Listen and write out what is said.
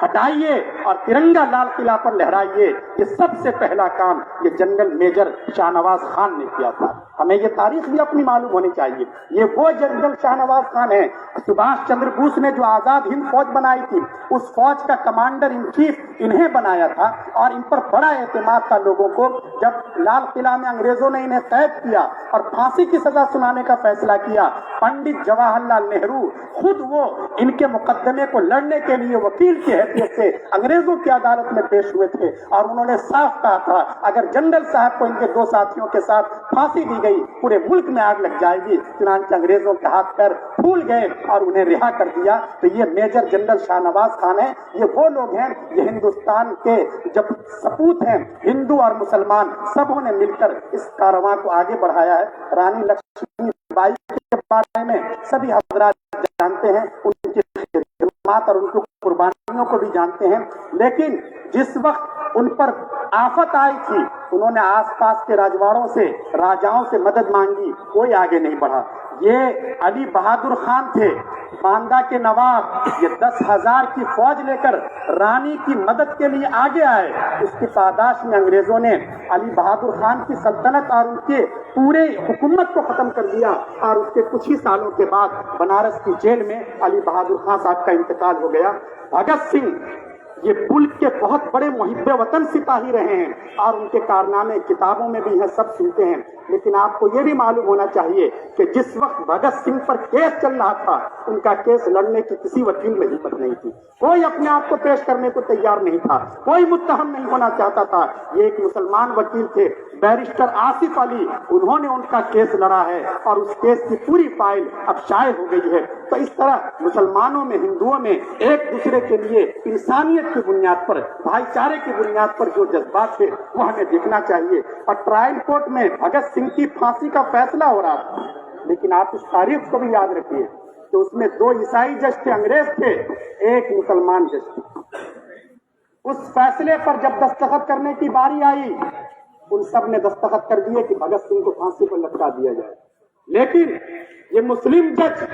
ہٹائیے اور ترنگا لال قلعہ پر لہرائیے. یہ سب سے پہلا کام یہ جنرل میجر شاہ نواز خان نے کیا تھا. ہمیں یہ تاریخ بھی اپنی معلوم ہونی چاہیے. یہ وہ جنرل شاہ نواز خان ہیں سبھاش چندر بوس نے جو آزاد ہند فوج بنائی تھی اس فوج کا کمانڈر ان چیف انہیں بنایا تھا, اور ان پر بڑا اعتماد تھا لوگوں کو. جب لال قلعہ میں انگریزوں نے انہیں قید کیا اور پھانسی کی سزا سنانے کا فیصلہ کیا, پنڈت جواہر لال نہرو خود وہ ان کے مقدمے کو لڑنے کے لیے وکیل کی حیثیت سے انگریزوں کی عدالت میں پیش ہوئے تھے, اور انہوں نے صاف کہا تھا اگر جنرل صاحب کو ان کے 2 ساتھیوں کے ساتھ پھانسی دی گئی پورے ملک میں آگ لگ جائے گی. چنانچہ انگریزوں کے ہاتھ پیر پھول گئے اور انہیں رہا کر دیا. تو یہ میجر جنرل شاہ نواز خان ہیں. یہ وہ لوگ ہیں یہ ہندوستان کے جب سپوت ہیں ہندو اور مسلمان سبوں نے مل کر اس کارواں کو آگے بڑھایا ہے. رانی لکشمی بائی کے بارے میں سبھی حضرات جانتے ہیں, ان کی خدمات اور ان کی قربانیوں کو بھی جانتے ہیں. لیکن جس وقت ان پر آفت آئی تھی انہوں نے آس پاس کے راجواڑوں سے راجاؤں سے مدد مانگی, کوئی آگے نہیں بڑھا. یہ علی بہادر خان تھے باندہ کے نواب, یہ 10,000 کی فوج لے کر رانی کی مدد کے لیے آگے آئے. اس کی پاداش میں انگریزوں نے علی بہادر خان کی سلطنت اور ان کے پورے حکومت کو ختم کر دیا, اور اس کے کچھ ہی سالوں کے بعد بنارس کی جیل میں علی بہادر خان صاحب کا انتقال ہو گیا. بھگت سنگھ یہ ملک کے بہت بڑے محب وطن سپاہی رہے ہیں اور ان کے کارنامے کتابوں میں بھی ہیں, سب سنتے ہیں. لیکن آپ کو یہ بھی معلوم ہونا چاہیے کہ جس وقت بھگت سنگھ پر کیس چل رہا تھا ان کا کیس لڑنے کی کسی وکیل میں ہمت نہیں تھی. کوئی اپنے آپ کو پیش کرنے کو تیار نہیں تھا, کوئی متہم نہیں ہونا چاہتا تھا. یہ ایک مسلمان وکیل تھے بیرسٹر آصف علی, انہوں نے ان کا کیس لڑا ہے اور اس کیس کی پوری فائل اب شائع ہو گئی ہے. تو اس طرح مسلمانوں میں ہندوؤں میں ایک دوسرے کے لیے انسانیت کی بنیاد پر بھائی چارے کی بنیاد پر جو جذبات تھے وہ ہمیں دیکھنا چاہیے. اور ٹرائل کورٹ میں بھگت سنگھ کی پھانسی کا فیصلہ ہو رہا تھا, لیکن آپ اس تاریخ کو بھی یاد رکھیے کہ اس میں 2 عیسائی جج تھے, انگریز تھے, ایک مسلمان جج تھے. اس فیصلے پر جب دستخط کرنے کی باری آئی ان سب نے دستخط کر دیے کہ بھگت سنگھ کو پھانسی پر لٹکا دیا جائے. لیکن یہ مسلم جج